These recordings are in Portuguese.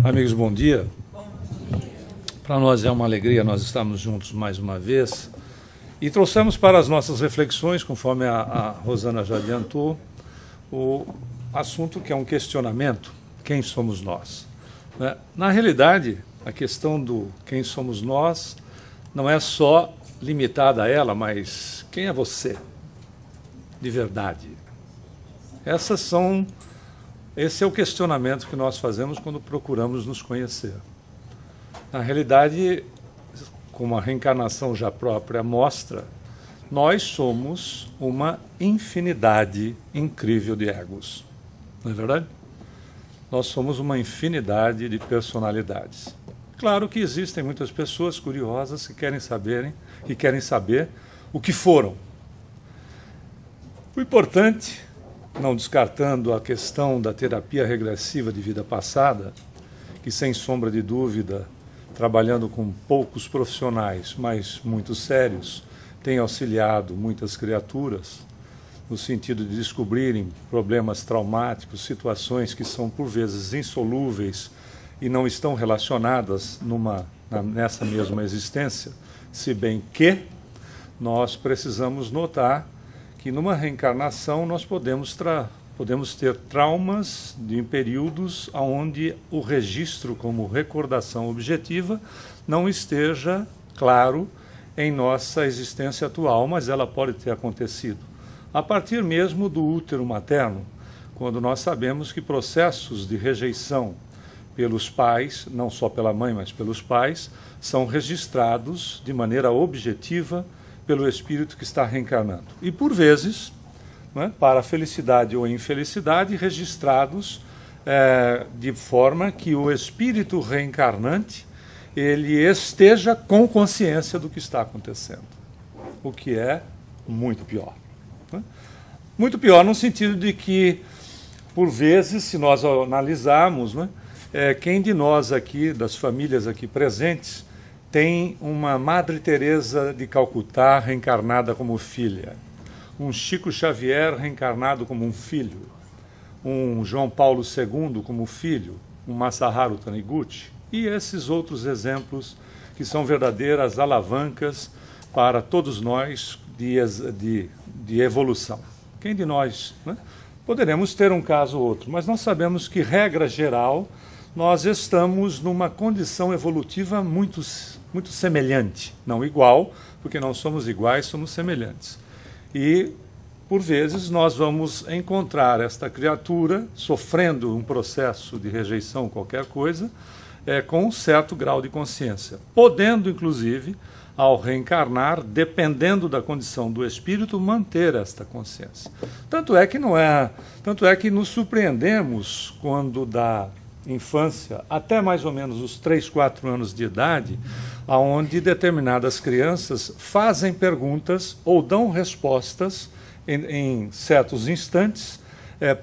Amigos, bom dia. Para nós é uma alegria nós estarmos juntos mais uma vez e trouxemos para as nossas reflexões, conforme a Rosana já adiantou, o assunto que é um questionamento: quem somos nós? Na realidade, a questão do quem somos nós não é só limitada a ela, mas quem é você de verdade? Esse é o questionamento que nós fazemos quando procuramos nos conhecer. Na realidade, como a reencarnação já própria mostra, nós somos uma infinidade incrível de egos. Não é verdade? Nós somos uma infinidade de personalidades. Claro que existem muitas pessoas curiosas que querem saber o que foram. O importante, não descartando a questão da terapia regressiva de vida passada, que sem sombra de dúvida, trabalhando com poucos profissionais, mas muito sérios, tem auxiliado muitas criaturas, no sentido de descobrirem problemas traumáticos, situações que são por vezes insolúveis e não estão relacionadas nessa mesma existência, se bem que nós precisamos notar que numa reencarnação nós podemos ter traumas em períodos onde o registro como recordação objetiva não esteja claro em nossa existência atual, mas ela pode ter acontecido. A partir mesmo do útero materno, quando nós sabemos que processos de rejeição pelos pais, não só pela mãe, mas pelos pais, são registrados de maneira objetiva pelo espírito que está reencarnando. E por vezes, para a felicidade ou infelicidade, registrados de forma que o espírito reencarnante ele esteja com consciência do que está acontecendo, o que é muito pior. Muito pior no sentido de que, por vezes, se nós analisarmos, quem de nós aqui, das famílias aqui presentes, tem uma Madre Teresa de Calcutá reencarnada como filha, um Chico Xavier reencarnado como um filho, um João Paulo II como filho, um Masaharu Taniguchi, e esses outros exemplos que são verdadeiras alavancas para todos nós de evolução. Quem de nós? Poderemos ter um caso ou outro, mas nós sabemos que, regra geral, nós estamos numa condição evolutiva muito semelhante, não igual, porque não somos iguais, somos semelhantes. E, por vezes, nós vamos encontrar esta criatura sofrendo um processo de rejeição, qualquer coisa, com um certo grau de consciência, podendo, inclusive, ao reencarnar, dependendo da condição do espírito, manter esta consciência. Tanto é que nos surpreendemos quando da infância, até mais ou menos os 3, 4 anos de idade, onde determinadas crianças fazem perguntas ou dão respostas em certos instantes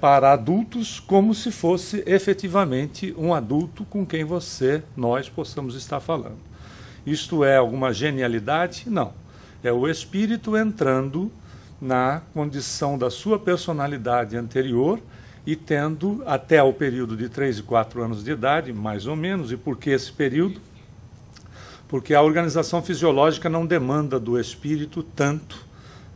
para adultos, como se fosse efetivamente um adulto com quem nós possamos estar falando. Isto é alguma genialidade? Não. É o espírito entrando na condição da sua personalidade anterior e tendo até o período de 3 e 4 anos de idade, mais ou menos. E por que esse período? Porque a organização fisiológica não demanda do espírito tanto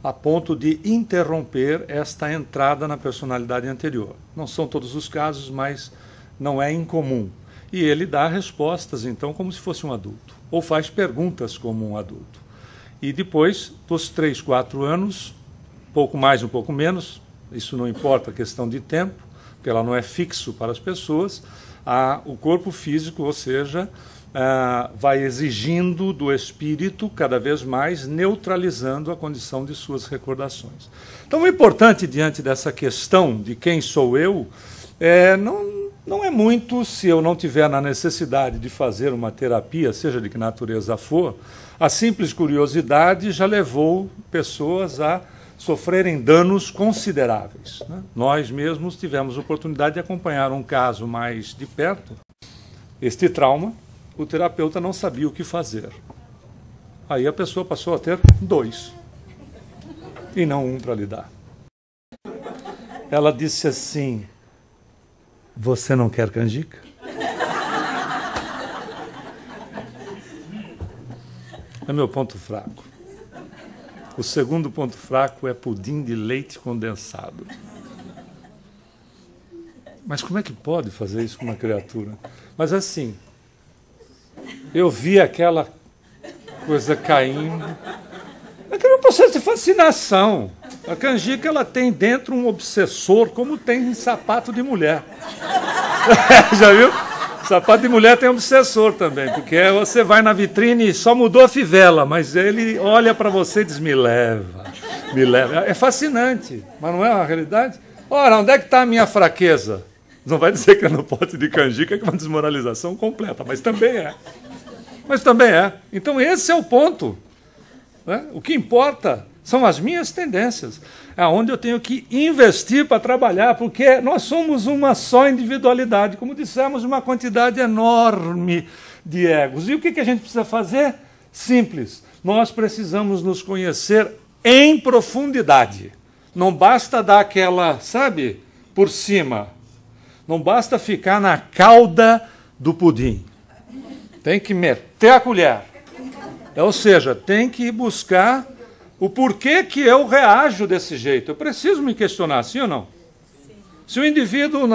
a ponto de interromper esta entrada na personalidade anterior. Não são todos os casos, mas não é incomum. E ele dá respostas, então, como se fosse um adulto, ou faz perguntas como um adulto. E depois, dos 3, 4 anos, pouco mais, um pouco menos, isso não importa a questão de tempo, porque ela não é fixo para as pessoas, o corpo físico, ou seja, vai exigindo do espírito cada vez mais, neutralizando a condição de suas recordações. Então, o importante diante dessa questão de quem sou eu, não é muito se eu não tiver na necessidade de fazer uma terapia, seja de que natureza for. A simples curiosidade já levou pessoas a sofrerem danos consideráveis. Nós mesmos tivemos oportunidade de acompanhar um caso mais de perto. Este trauma, o terapeuta não sabia o que fazer. Aí a pessoa passou a ter 2, e não 1 para lidar. Ela disse assim: "Você não quer canjica?" É meu ponto fraco. O segundo ponto fraco é pudim de leite condensado. Mas como é que pode fazer isso com uma criatura? Mas assim, eu vi aquela coisa caindo. Aquele é um processo de fascinação. A canjica, ela tem dentro um obsessor, como tem em sapato de mulher. Já viu? Sapato de mulher tem obsessor também, porque você vai na vitrine e só mudou a fivela, mas ele olha para você e diz, me leva, me leva. É fascinante, mas não é uma realidade? Ora, onde é que está a minha fraqueza? Não vai dizer que é no pote de canjica, que é uma desmoralização completa, mas também é. Mas também é. Então esse é o ponto. Né? O que importa são as minhas tendências. É onde eu tenho que investir para trabalhar, porque nós somos uma só individualidade, como dissemos, uma quantidade enorme de egos. E o que a gente precisa fazer? Simples. Nós precisamos nos conhecer em profundidade. Não basta dar aquela, sabe, por cima. Não basta ficar na cauda do pudim. Tem que meter a colher. Ou seja, tem que buscar o porquê que eu reajo desse jeito. Eu preciso me questionar, sim ou não? Sim. Se o indivíduo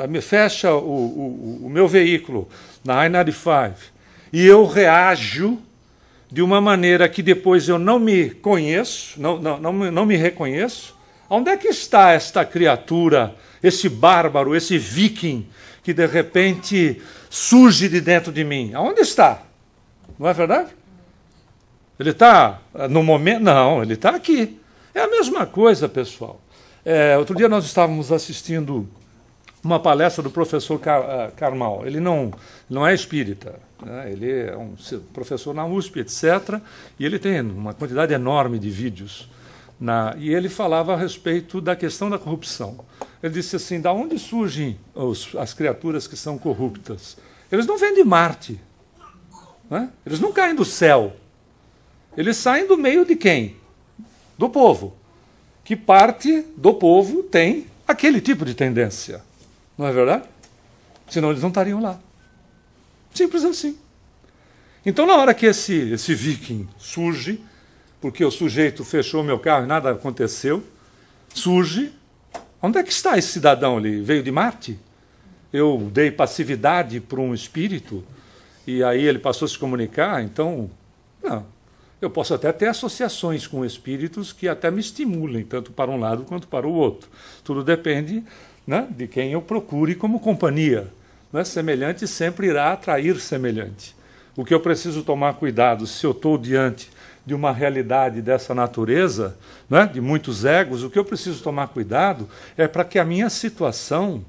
me fecha o meu veículo na I-95 e eu reajo de uma maneira que depois eu não me conheço, não me reconheço, onde é que está esta criatura, esse bárbaro, esse viking, que de repente surge de dentro de mim? Aonde está? Não é verdade? Ele está no momento? Não, ele está aqui. É a mesma coisa, pessoal. Outro dia nós estávamos assistindo uma palestra do professor Karmal. Ele não é espírita, né? Ele é um professor na USP, etc. E ele tem uma quantidade enorme de vídeos. E ele falava a respeito da questão da corrupção. Ele disse assim, da onde surgem as criaturas que são corruptas? Eles não vêm de Marte. Né? Eles não caem do céu. Eles saem do meio de quem? Do povo. Que parte do povo tem aquele tipo de tendência. Não é verdade? Senão eles não estariam lá. Simples assim. Então, na hora que esse viking surge, porque o sujeito fechou meu carro e nada aconteceu, surge, onde é que está esse cidadão ali? Veio de Marte? Eu dei passividade para um espírito e aí ele passou a se comunicar? Então, não. Eu posso até ter associações com espíritos que até me estimulem, tanto para um lado quanto para o outro. Tudo depende, né, de quem eu procure como companhia. Né? Semelhante sempre irá atrair semelhante. O que eu preciso tomar cuidado, se eu estou diante de uma realidade dessa natureza, né, de muitos egos, o que eu preciso tomar cuidado é para que a minha situação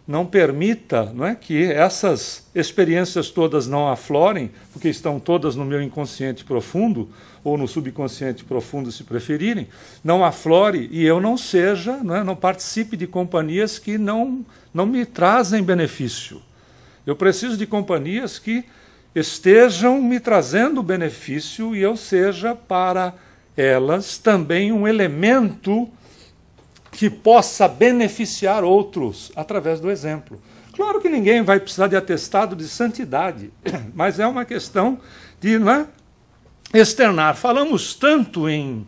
não permita, não é, que essas experiências todas não aflorem, porque estão todas no meu inconsciente profundo, ou no subconsciente profundo, se preferirem, não aflore e eu não seja, não participe de companhias que não me trazem benefício. Eu preciso de companhias que estejam me trazendo benefício e eu seja para elas também um elemento que possa beneficiar outros através do exemplo. Claro que ninguém vai precisar de atestado de santidade, mas é uma questão de externar. Falamos tanto em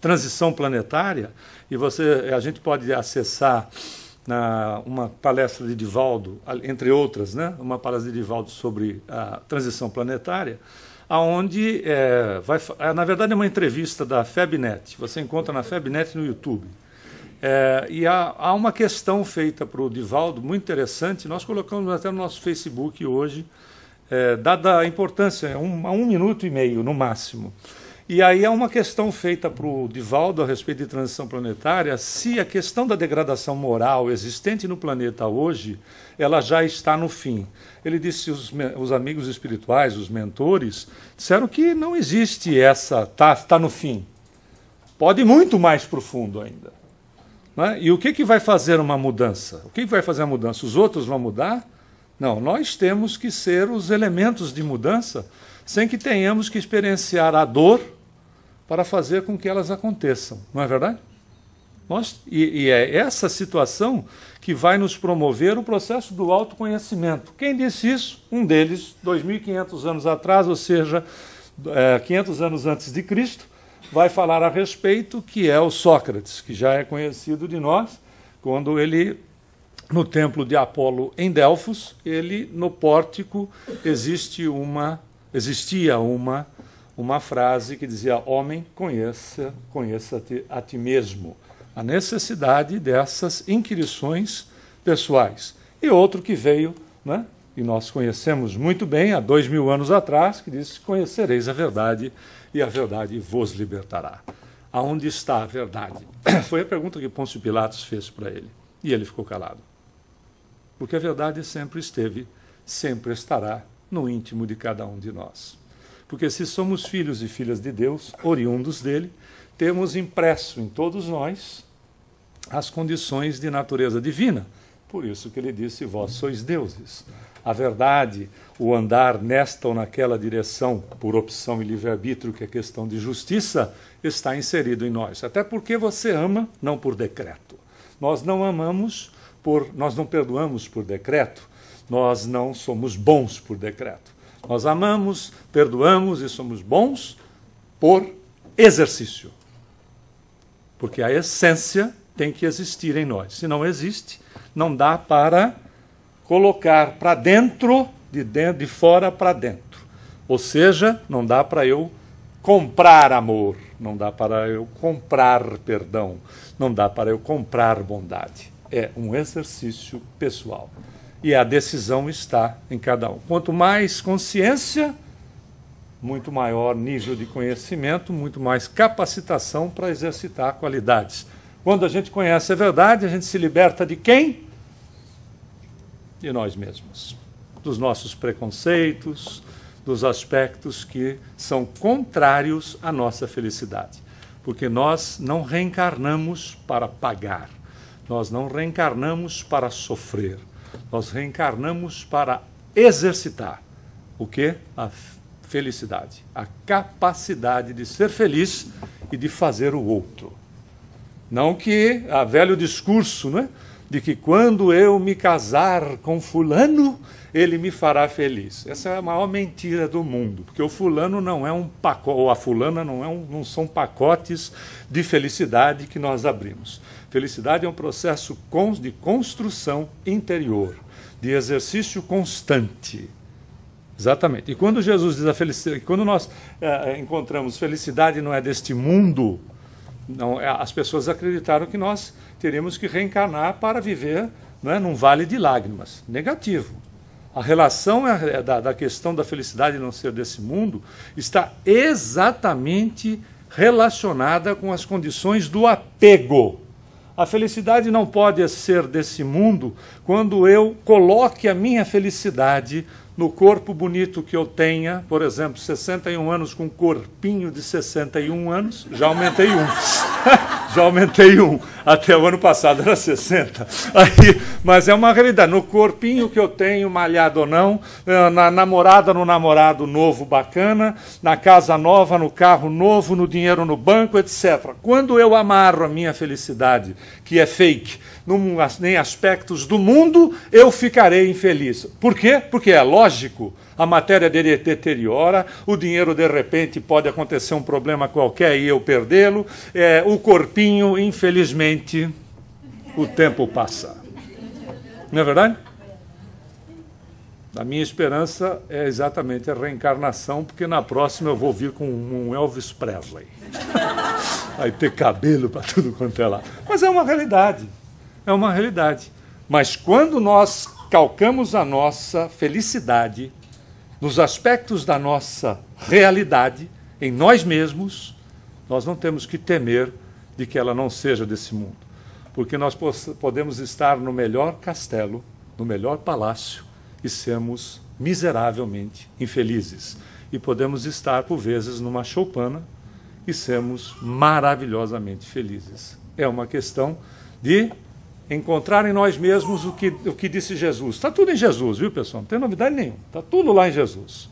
transição planetária, e a gente pode acessar uma palestra de Divaldo, entre outras, né, uma palestra de Divaldo sobre a transição planetária, onde, na verdade, é uma entrevista da FebNet. Você encontra na FebNet no YouTube. E há uma questão feita para o Divaldo, muito interessante, nós colocamos até no nosso Facebook hoje, dada a importância, a 1 minuto e meio, no máximo. E aí há uma questão feita para o Divaldo a respeito de transição planetária, se a questão da degradação moral existente no planeta hoje, ela já está no fim. Ele disse que os amigos espirituais, os mentores, disseram que não existe está no fim. Pode ir muito mais profundo ainda. Né? E o que vai fazer uma mudança? O que vai fazer a mudança? Os outros vão mudar? Não, nós temos que ser os elementos de mudança, sem que tenhamos que experienciar a dor para fazer com que elas aconteçam. Não é verdade? E é essa situação que vai nos promover o processo do autoconhecimento. Quem disse isso? Um deles, 2.500 anos atrás, ou seja, 500 anos antes de Cristo, vai falar a respeito, que é o Sócrates, que já é conhecido de nós, quando ele, no templo de Apolo em Delfos, ele, no pórtico, existia uma frase que dizia: homem, conheça-te a ti mesmo. A necessidade dessas inquirições pessoais. E outro que veio, né, e nós conhecemos muito bem, há 2.000 anos atrás, que disse: conhecereis a verdade, e a verdade vos libertará. Aonde está a verdade? Foi a pergunta que Pôncio Pilatos fez para ele. E ele ficou calado. Porque a verdade sempre esteve, sempre estará no íntimo de cada um de nós. Porque se somos filhos e filhas de Deus, oriundos dele, temos impresso em todos nós as condições de natureza divina. Por isso que ele disse: vós sois deuses. A verdade, o andar nesta ou naquela direção, por opção e livre-arbítrio, que é questão de justiça, está inserido em nós. Até porque você ama, não por decreto. Nós não amamos, nós não perdoamos por decreto, nós não somos bons por decreto. Nós amamos, perdoamos e somos bons por exercício. Porque a essência tem que existir em nós. Se não existe, não dá para colocar para dentro, de fora para dentro. Ou seja, não dá para eu comprar amor, não dá para eu comprar perdão, não dá para eu comprar bondade. É um exercício pessoal. E a decisão está em cada um. Quanto mais consciência, muito maior nível de conhecimento, muito mais capacitação para exercitar qualidades. Quando a gente conhece a verdade, a gente se liberta de quem? De nós mesmos. Dos nossos preconceitos, dos aspectos que são contrários à nossa felicidade. Porque nós não reencarnamos para pagar. Nós não reencarnamos para sofrer. Nós reencarnamos para exercitar o quê? A felicidade, a capacidade de ser feliz e de fazer o outro. Não que há velho discurso, não é? De que quando eu me casar com fulano, ele me fará feliz. Essa é a maior mentira do mundo, porque o fulano não é um pacote, ou a fulana não são pacotes de felicidade que nós abrimos. Felicidade é um processo de construção interior, de exercício constante. Exatamente. E quando Jesus diz a felicidade, quando nós encontramos felicidade não é deste mundo, não, as pessoas acreditaram que nós teríamos que reencarnar para viver, não é, num vale de lágrimas. Negativo. A relação da questão da felicidade não ser desse mundo está exatamente relacionada com as condições do apego. A felicidade não pode ser desse mundo quando eu coloque a minha felicidade no corpo bonito que eu tenha, por exemplo, 61 anos com um corpinho de 61 anos, já aumentei um. Já aumentei um. Até o ano passado era 60. Mas é uma realidade. No corpinho que eu tenho, malhado ou não, na namorada, no namorado novo, bacana, na casa nova, no carro novo, no dinheiro no banco, etc. Quando eu amarro a minha felicidade, que é fake, em aspectos do mundo, eu ficarei infeliz. Por quê? Porque é lógico. A matéria dele deteriora, o dinheiro, de repente, pode acontecer um problema qualquer e eu perdê-lo. O corpinho, infelizmente, o tempo passa. Não é verdade? A minha esperança é exatamente a reencarnação, porque na próxima eu vou vir com um Elvis Presley. Vai ter cabelo para tudo quanto é lá. Mas é uma realidade. É uma realidade. Mas quando nós calcamos a nossa felicidade nos aspectos da nossa realidade, em nós mesmos, nós não temos que temer de que ela não seja desse mundo. Porque nós podemos estar no melhor castelo, no melhor palácio, e sermos miseravelmente infelizes. E podemos estar, por vezes, numa choupana e sermos maravilhosamente felizes. É uma questão de encontrar em nós mesmos o que disse Jesus. Está tudo em Jesus, viu, pessoal? Não tem novidade nenhuma. Está tudo lá em Jesus.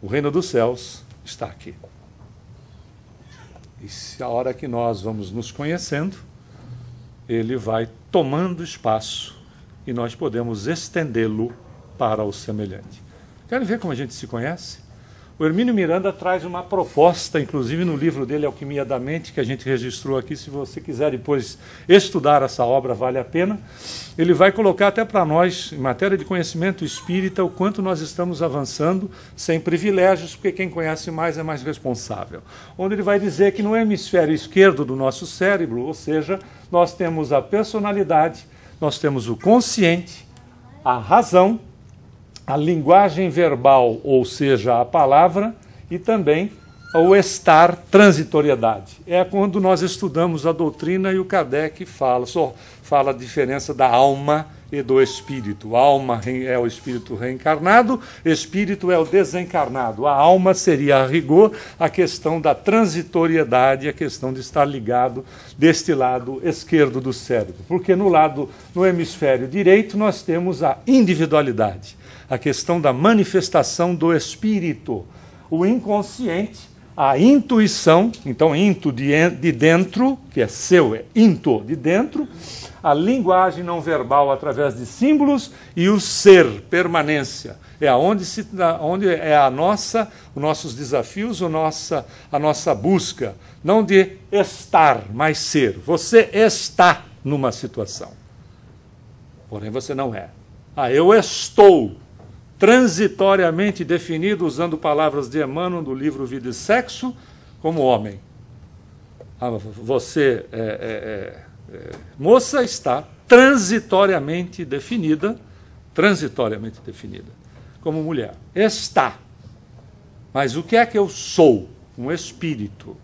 O reino dos céus está aqui. E se a hora que nós vamos nos conhecendo, ele vai tomando espaço e nós podemos estendê-lo para o semelhante. Querem ver como a gente se conhece? O Hermínio Miranda traz uma proposta, inclusive no livro dele, Alquimia da Mente, que a gente registrou aqui, se você quiser depois estudar essa obra, vale a pena. Ele vai colocar até para nós, em matéria de conhecimento espírita, o quanto nós estamos avançando sem privilégios, porque quem conhece mais é mais responsável. Onde ele vai dizer que no hemisfério esquerdo do nosso cérebro, ou seja, nós temos a personalidade, nós temos o consciente, a razão, a linguagem verbal, ou seja, a palavra, e também o estar, transitoriedade. É quando nós estudamos a doutrina e o Kardec fala a diferença da alma e do espírito. Alma é o espírito reencarnado, espírito é o desencarnado. A alma seria, a rigor, a questão da transitoriedade, a questão de estar ligado deste lado esquerdo do cérebro. Porque no hemisfério direito, nós temos a individualidade, a questão da manifestação do espírito, o inconsciente, a intuição, então into de dentro, que é seu, é into de dentro, a linguagem não verbal através de símbolos e o ser, permanência. É onde é os nossos desafios, a nossa busca, não de estar, mas ser. Você está numa situação, porém você não é. Eu estou transitoriamente definido, usando palavras de Emmanuel do livro Vida e Sexo, como homem. Você, moça, está transitoriamente definida como mulher. Está. Mas o que é que eu sou? Um espírito.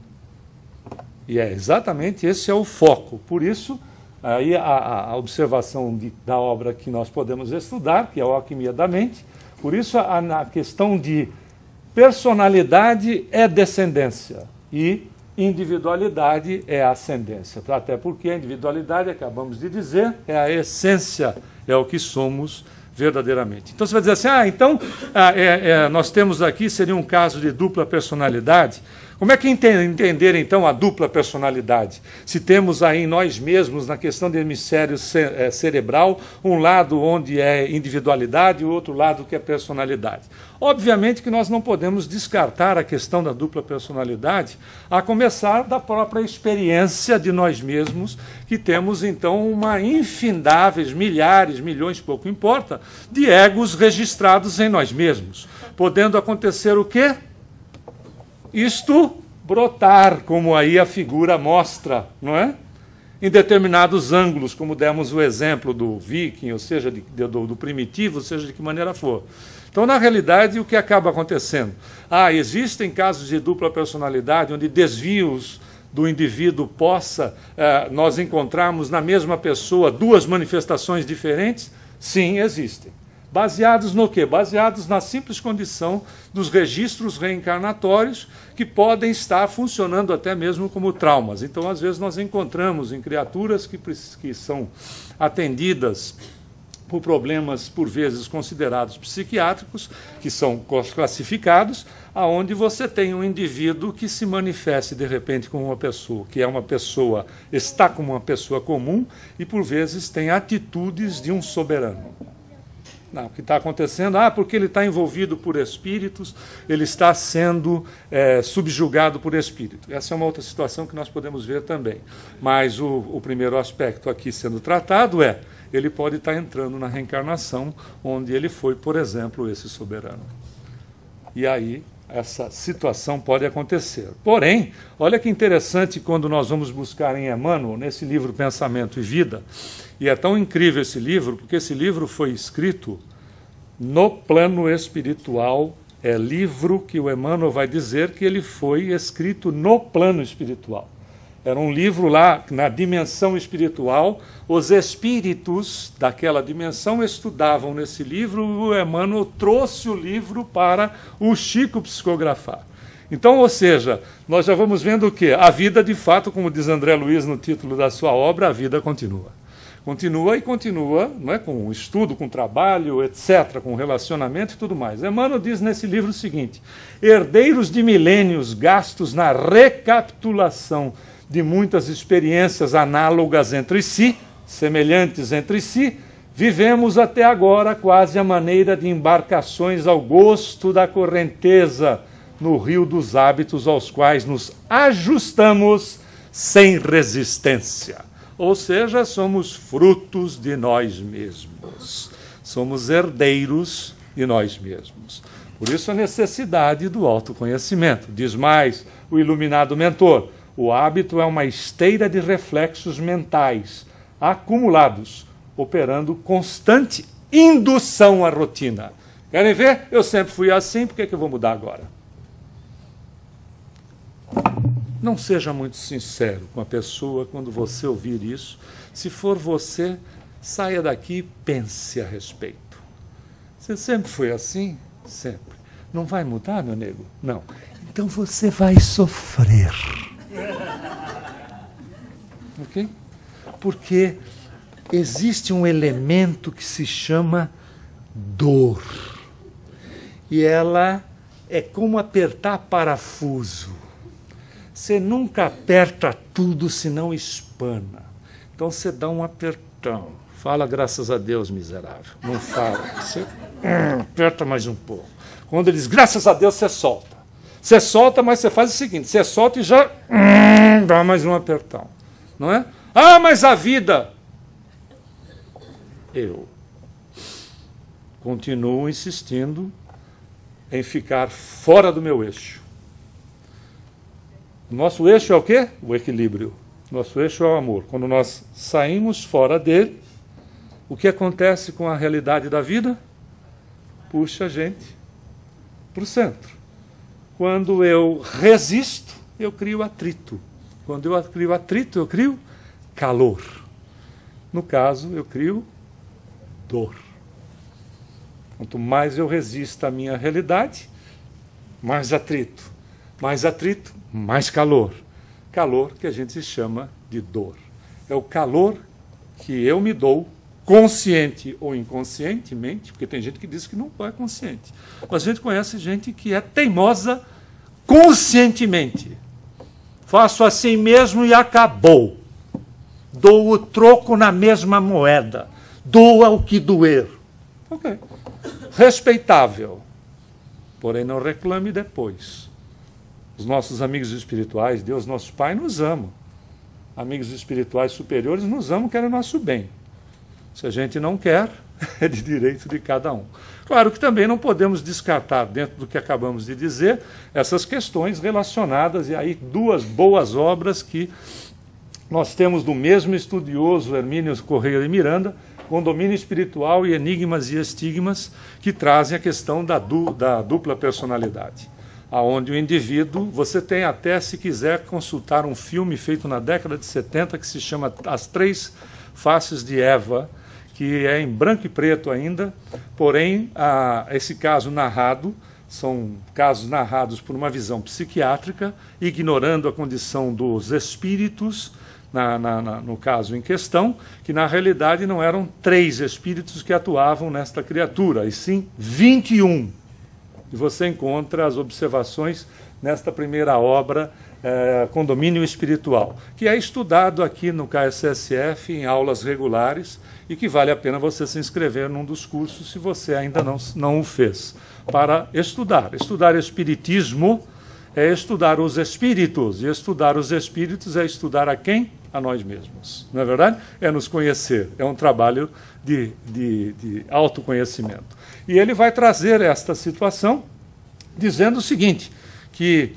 E exatamente esse é o foco. Por isso, aí a observação da obra que nós podemos estudar, que é a Alquimia da Mente. Por isso, a questão de personalidade é descendência e individualidade é ascendência. Até porque a individualidade, acabamos de dizer, é a essência, é o que somos verdadeiramente. Então você vai dizer assim, nós temos aqui, seria um caso de dupla personalidade. Como é que entender, então, a dupla personalidade? Se temos aí em nós mesmos, na questão do hemisfério cerebral, um lado onde é individualidade e o outro lado que é personalidade. Obviamente que nós não podemos descartar a questão da dupla personalidade, a começar da própria experiência de nós mesmos, que temos, então, uma infindáveis, milhares, milhões, pouco importa, de egos registrados em nós mesmos. Podendo acontecer o quê? Isto brotar, como aí a figura mostra, não é? Em determinados ângulos, como demos o exemplo do viking, ou seja, do primitivo, ou seja, de que maneira for. Então, na realidade, o que acaba acontecendo? Existem casos de dupla personalidade, onde desvios do indivíduo nós encontrarmos na mesma pessoa duas manifestações diferentes? Sim, existem. Baseados no quê? Baseados na simples condição dos registros reencarnatórios que podem estar funcionando até mesmo como traumas. Então, às vezes, nós encontramos em criaturas que são atendidas por problemas, por vezes, considerados psiquiátricos, que são classificados, aonde você tem um indivíduo que se manifeste, de repente, como uma pessoa, está como uma pessoa comum e, por vezes, tem atitudes de um soberano. Não, o que está acontecendo? Porque ele está envolvido por espíritos, ele está sendo subjugado por espírito. Essa é uma outra situação que nós podemos ver também. Mas o primeiro aspecto aqui sendo tratado ele pode estar entrando na reencarnação, onde ele foi, por exemplo, esse soberano. E aí essa situação pode acontecer. Porém, olha que interessante quando nós vamos buscar em Emmanuel, nesse livro Pensamento e Vida, e é tão incrível esse livro, porque esse livro foi escrito no plano espiritual, é livro que o Emmanuel vai dizer que ele foi escrito no plano espiritual. Era um livro lá, na dimensão espiritual, os espíritos daquela dimensão estudavam nesse livro, o Emmanuel trouxe o livro para o Chico psicografar. Então, ou seja, nós já vamos vendo o quê? A vida, de fato, como diz André Luiz no título da sua obra, a vida continua. Continua e continua, não é? Com estudo, com trabalho, etc., com relacionamento e tudo mais. Emmanuel diz nesse livro o seguinte: herdeiros de milênios gastos na recapitulação de muitas experiências análogas entre si, semelhantes entre si, vivemos até agora quase a maneira de embarcações ao gosto da correnteza no rio dos hábitos aos quais nos ajustamos sem resistência. Ou seja, somos frutos de nós mesmos. Somos herdeiros de nós mesmos. Por isso a necessidade do autoconhecimento. Diz mais o iluminado mentor: o hábito é uma esteira de reflexos mentais acumulados, operando constante indução à rotina. Querem ver? Eu sempre fui assim, por que eu vou mudar agora? Não seja muito sincero com a pessoa quando você ouvir isso. Se for você, saia daqui e pense a respeito. Você sempre foi assim? Sempre. Não vai mudar, meu nego? Não. Então você vai sofrer. Ok? Porque existe um elemento que se chama dor. E ela é como apertar parafuso. Você nunca aperta tudo, senão espana. Então você dá um apertão. Fala graças a Deus, miserável. Não fala. Você aperta mais um pouco. Quando ele diz graças a Deus, você solta. Você solta, mas você faz o seguinte: você solta e já dá mais um apertão. Não é? Ah, mas a vida... Eu continuo insistindo em ficar fora do meu eixo. O nosso eixo é o quê? O equilíbrio. Nosso eixo é o amor. Quando nós saímos fora dele, o que acontece com a realidade da vida? Puxa a gente para o centro. Quando eu resisto, eu crio atrito. Quando eu crio atrito, eu crio calor. No caso, eu crio dor. Quanto mais eu resisto à minha realidade, mais atrito. Mais atrito, mais calor. Calor que a gente chama de dor. É o calor que eu me dou, consciente ou inconscientemente, porque tem gente que diz que não é consciente. Mas a gente conhece gente que é teimosa conscientemente. Faço assim mesmo e acabou. Dou o troco na mesma moeda. Doa o que doer. Ok. Respeitável. Porém, não reclame depois. Os nossos amigos espirituais, Deus, nosso Pai, nos ama. Amigos espirituais superiores nos amam, querem o nosso bem. Se a gente não quer, é de direito de cada um. Claro que também não podemos descartar, dentro do que acabamos de dizer, essas questões relacionadas, e aí duas boas obras que nós temos do mesmo estudioso, Hermínio Correia de Miranda, Condomínio Espiritual e Enigmas e Estigmas, que trazem a questão da dupla personalidade. Onde o indivíduo, você tem até, se quiser, consultar um filme feito na década de 70, que se chama As Três Faces de Eva, que é em branco e preto ainda, porém, esse caso narrado, são casos narrados por uma visão psiquiátrica, ignorando a condição dos espíritos, no caso em questão, que na realidade não eram 3 espíritos que atuavam nesta criatura, e sim 21. E você encontra as observações nesta primeira obra, Condomínio Espiritual, que é estudado aqui no KSSF em aulas regulares e que vale a pena você se inscrever num dos cursos se você ainda não o fez, para estudar. Estudar Espiritismo é estudar os espíritos, e estudar os espíritos é estudar a quem? A nós mesmos. Não é verdade? É nos conhecer, é um trabalho de autoconhecimento. E ele vai trazer esta situação dizendo o seguinte, que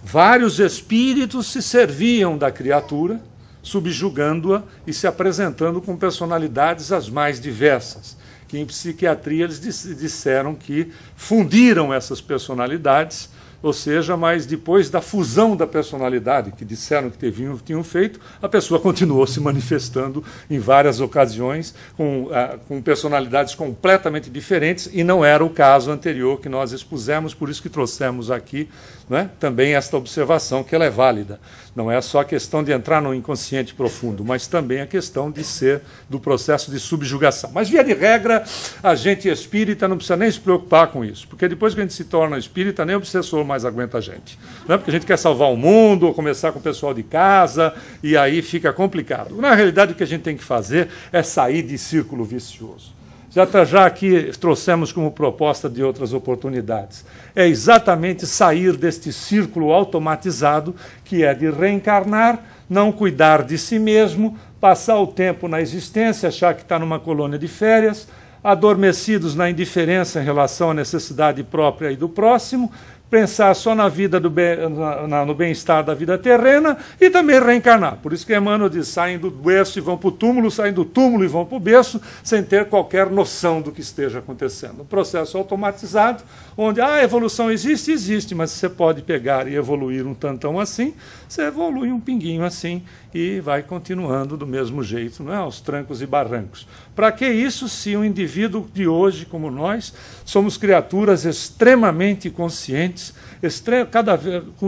vários espíritos se serviam da criatura, subjugando-a e se apresentando com personalidades as mais diversas, que em psiquiatria eles disseram que fundiram essas personalidades, ou seja, mas depois da fusão da personalidade, que disseram que tinham feito, a pessoa continuou se manifestando em várias ocasiões, com personalidades completamente diferentes, e não era o caso anterior que nós expusemos, por isso que trouxemos aqui, né, também esta observação, que ela é válida. Não é só a questão de entrar no inconsciente profundo, mas também a questão de ser do processo de subjugação. Mas, via de regra, a gente espírita não precisa nem se preocupar com isso, porque depois que a gente se torna espírita, nem obsessor mais aguenta a gente. Não é porque a gente quer salvar o mundo, ou começar com o pessoal de casa, e aí fica complicado. Na realidade, o que a gente tem que fazer é sair de círculo vicioso. Já aqui trouxemos como proposta de outras oportunidades. É exatamente sair deste círculo automatizado, que é de reencarnar, não cuidar de si mesmo, passar o tempo na existência, achar que está numa colônia de férias, adormecidos na indiferença em relação à necessidade própria e do próximo, pensar só na vida no bem-estar da vida terrena e também reencarnar. Por isso que Emmanuel diz, saem do berço e vão para o túmulo, saem do túmulo e vão para o berço, sem ter qualquer noção do que esteja acontecendo. Um processo automatizado, onde a evolução existe, existe, mas você pode pegar e evoluir um tantão assim, você evolui um pinguinho assim e vai continuando do mesmo jeito, não é? Aos trancos e barrancos. Para que isso, se um indivíduo de hoje, como nós, somos criaturas extremamente conscientes,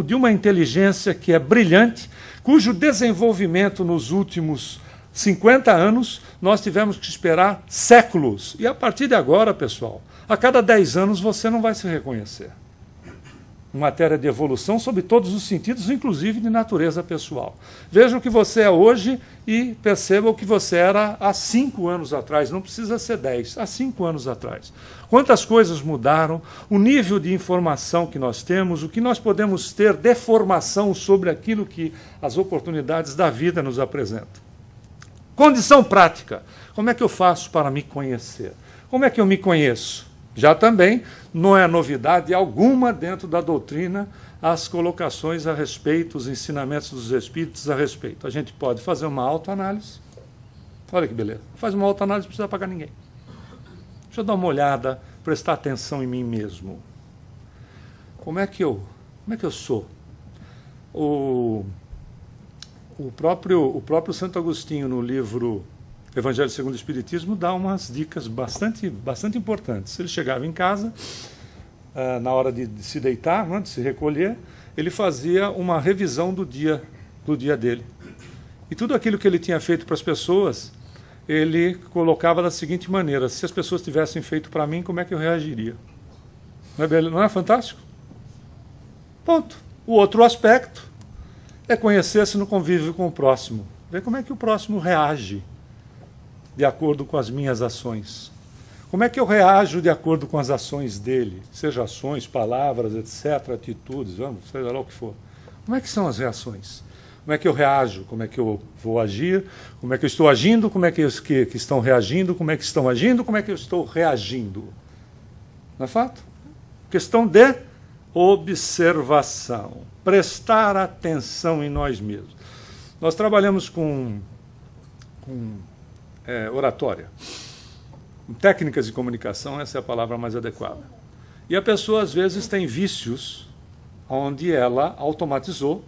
de uma inteligência que é brilhante, cujo desenvolvimento nos últimos 50 anos nós tivemos que esperar séculos. E a partir de agora, pessoal, a cada 10 anos você não vai se reconhecer. Em matéria de evolução, sob todos os sentidos, inclusive de natureza pessoal. Veja o que você é hoje e perceba o que você era há 5 anos atrás. Não precisa ser 10, há 5 anos atrás. Quantas coisas mudaram, o nível de informação que nós temos, o que nós podemos ter de formação sobre aquilo que as oportunidades da vida nos apresentam. Condição prática. Como é que eu faço para me conhecer? Como é que eu me conheço? Já também não é novidade alguma dentro da doutrina as colocações a respeito, os ensinamentos dos espíritos a respeito. A gente pode fazer uma autoanálise. Olha que beleza. Faz uma autoanálise, não precisa pagar ninguém. Deixa eu dar uma olhada, prestar atenção em mim mesmo. Como é que eu sou? O próprio Santo Agostinho, no livro Evangelho segundo o Espiritismo, dá umas dicas bastante importantes. Ele chegava em casa, na hora de se deitar, de se recolher, ele fazia uma revisão do dia dele. E tudo aquilo que ele tinha feito para as pessoas, ele colocava da seguinte maneira: se as pessoas tivessem feito para mim, como é que eu reagiria? Não é fantástico? Ponto. O outro aspecto é conhecer-se no convívio com o próximo. Ver como é que o próximo reage de acordo com as minhas ações. Como é que eu reajo de acordo com as ações dele? Seja ações, palavras, etc., atitudes, seja lá o que for. Como é que são as reações? Como é que eu reajo? Como é que eu vou agir? Como é que eu estou agindo? Como é que os que estão reagindo? Como é que estão agindo? Como é que eu estou reagindo? Não é fato? Questão de observação. Prestar atenção em nós mesmos. Nós trabalhamos com oratória. Técnicas de comunicação, essa é a palavra mais adequada. E a pessoa, às vezes, tem vícios onde ela automatizou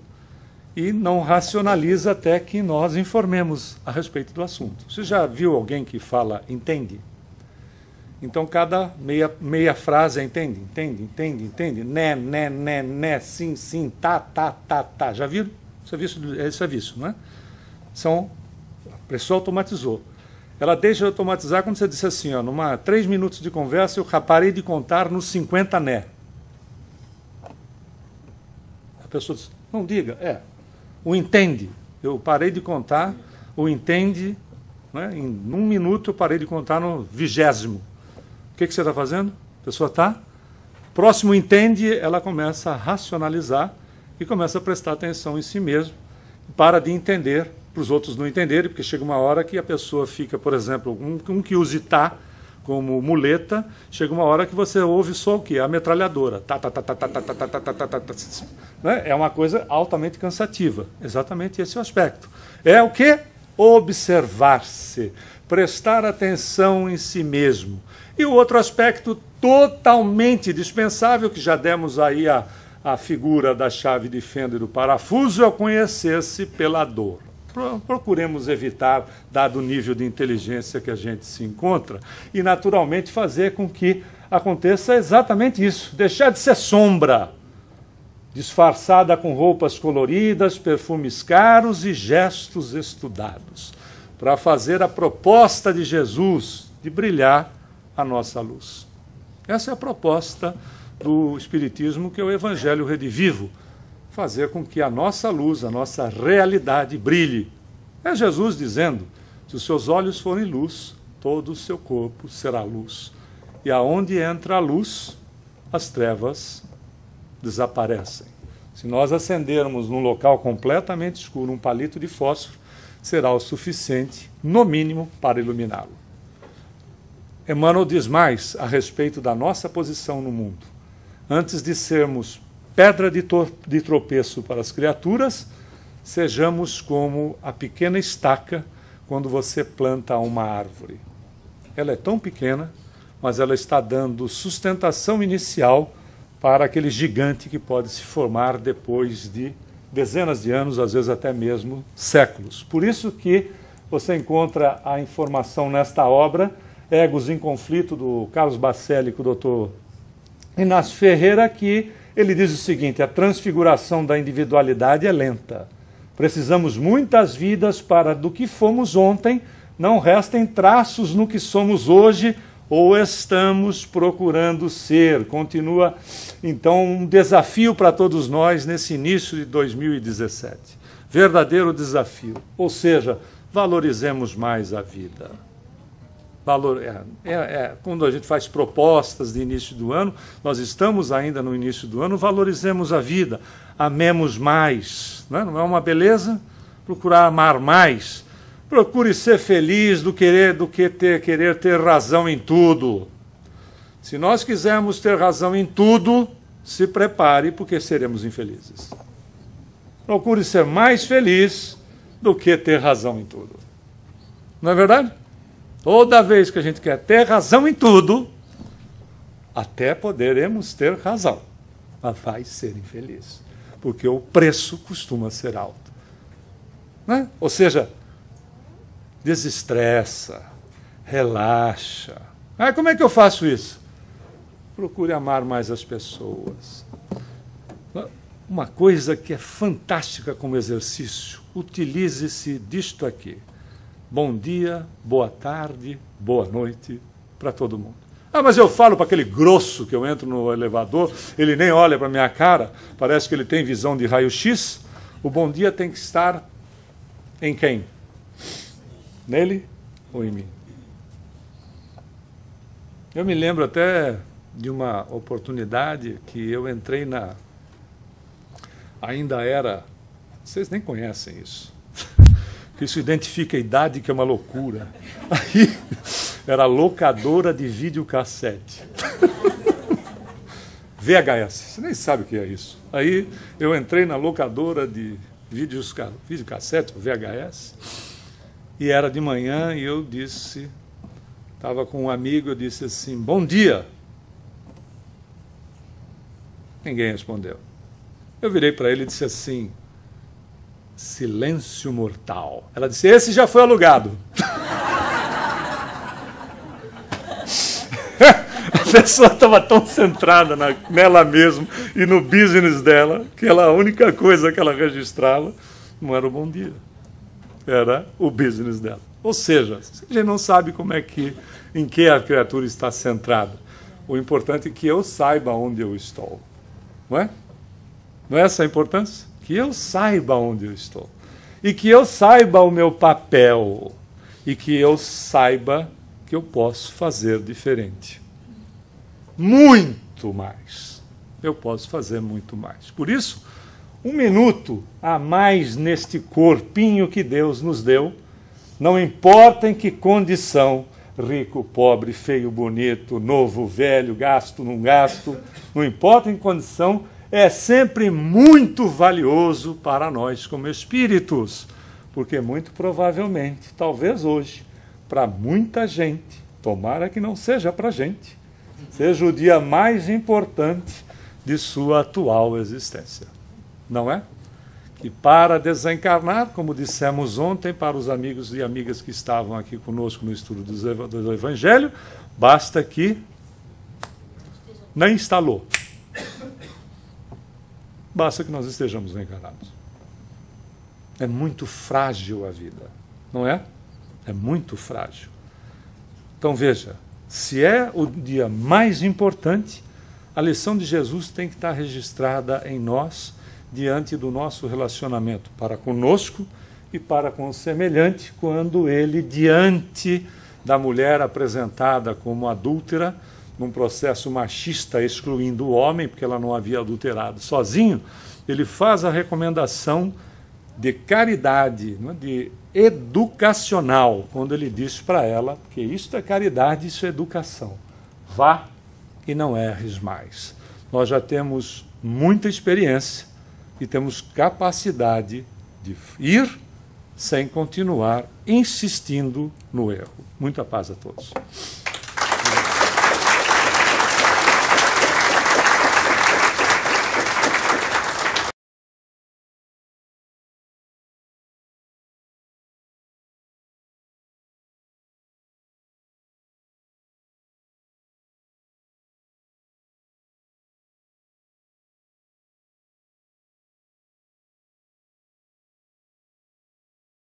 e não racionaliza até que nós informemos a respeito do assunto. Você já viu alguém que fala entende? Então, cada meia frase é entende, né, sim, tá. Já viram? Isso é vício, não é? A pessoa automatizou. Ela deixa de automatizar quando você disse assim, numa 3 minutos de conversa, eu parei de contar nos 50 né. A pessoa diz, não diga, o entende. Eu parei de contar, o entende, né, em 1 minuto eu parei de contar no 20º. O que você está fazendo? A pessoa está. Próximo entende, ela começa a racionalizar e começa a prestar atenção em si mesmo, para de entender, para os outros não entenderem, porque chega uma hora que a pessoa fica, por exemplo, um que use tá como muleta, chega uma hora que você ouve só o quê? A metralhadora. É uma coisa altamente cansativa. Exatamente esse é o aspecto. É o quê? Observar-se, prestar atenção em si mesmo. E o outro aspecto totalmente dispensável, que já demos aí a figura da chave de fenda e do parafuso, é o conhecer-se pela dor. Procuremos evitar, dado o nível de inteligência que a gente se encontra, e naturalmente fazer com que aconteça exatamente isso, deixar de ser sombra, disfarçada com roupas coloridas, perfumes caros e gestos estudados, para fazer a proposta de Jesus de brilhar a nossa luz. Essa é a proposta do Espiritismo, que é o Evangelho redivivo, fazer com que a nossa luz, a nossa realidade brilhe. É Jesus dizendo, se os seus olhos forem luz, todo o seu corpo será luz. E aonde entra a luz, as trevas desaparecem. Se nós acendermos num local completamente escuro um palito de fósforo, será o suficiente, no mínimo, para iluminá-lo. Emmanuel diz mais a respeito da nossa posição no mundo. Antes de sermos pedra de tropeço para as criaturas, sejamos como a pequena estaca quando você planta uma árvore. Ela é tão pequena, mas ela está dando sustentação inicial para aquele gigante que pode se formar depois de dezenas de anos, às vezes até mesmo séculos. Por isso que você encontra a informação nesta obra, Egos em Conflito, do Carlos Bacelli, com o Dr. Inácio Ferreira, que ele diz o seguinte: a transfiguração da individualidade é lenta. Precisamos muitas vidas para do que fomos ontem, não restem traços no que somos hoje ou estamos procurando ser. Continua, então, um desafio para todos nós nesse início de 2017. Verdadeiro desafio. Ou seja, valorizemos mais a vida. Quando a gente faz propostas de início do ano, nós estamos ainda no início do ano, valorizemos a vida, amemos mais. Não é uma beleza? Procurar amar mais. Procure ser feliz do que querer ter razão em tudo. Se nós quisermos ter razão em tudo, se prepare, porque seremos infelizes. Procure ser mais feliz do que ter razão em tudo. Não é verdade? Toda vez que a gente quer ter razão em tudo, até poderemos ter razão, mas vai ser infeliz, porque o preço costuma ser alto. Né? Ou seja, desestressa, relaxa. Como é que eu faço isso? Procure amar mais as pessoas. Uma coisa que é fantástica como exercício, utilize-se disto aqui. Bom dia, boa tarde, boa noite para todo mundo. Mas eu falo para aquele grosso que eu entro no elevador, ele nem olha para a minha cara, parece que ele tem visão de raio-x. O bom dia tem que estar em quem? Nele ou em mim? Eu me lembro até de uma oportunidade que eu entrei ainda era... Vocês nem conhecem isso. Isso identifica a idade, que é uma loucura. Aí era locadora de videocassete. VHS, você nem sabe o que é isso. Aí eu entrei na locadora de videocassete, VHS, e era de manhã e eu disse, estava com um amigo, eu disse assim, bom dia. Ninguém respondeu. Eu virei para ele e disse assim, silêncio mortal. Ela disse, esse já foi alugado. A pessoa estava tão centrada nela mesma e no business dela, que a única coisa que ela registrava não era o bom dia, era o business dela. Ou seja, a gente não sabe em que a criatura está centrada. O importante é que eu saiba onde eu estou. Não é? Não é essa a importância? Que eu saiba onde eu estou. E que eu saiba o meu papel. E que eu saiba que eu posso fazer diferente. Muito mais. Eu posso fazer muito mais. Por isso, 1 minuto a mais neste corpinho que Deus nos deu, não importa em que condição, rico, pobre, feio, bonito, novo, velho, gasto, não gasto, não importa em condição, é sempre muito valioso para nós como espíritos, porque muito provavelmente, talvez hoje, para muita gente, tomara que não seja para a gente, seja o dia mais importante de sua atual existência. Não é? E para desencarnar, como dissemos ontem para os amigos e amigas que estavam aqui conosco no estudo do Evangelho, basta que nem instalou. Basta que nós estejamos encarnados. É muito frágil a vida, não é? É muito frágil. Então veja, se é o dia mais importante, A lição de Jesus tem que estar registrada em nós, diante do nosso relacionamento para conosco e para com o semelhante, quando ele, diante da mulher apresentada como adúltera, num processo machista excluindo o homem, porque ela não havia adulterado sozinho, ele faz a recomendação de caridade, de educacional, quando ele diz para ela que isto é caridade, isso é educação. Vá e não erres mais. Nós já temos muita experiência e temos capacidade de ir sem continuar insistindo no erro. Muita paz a todos.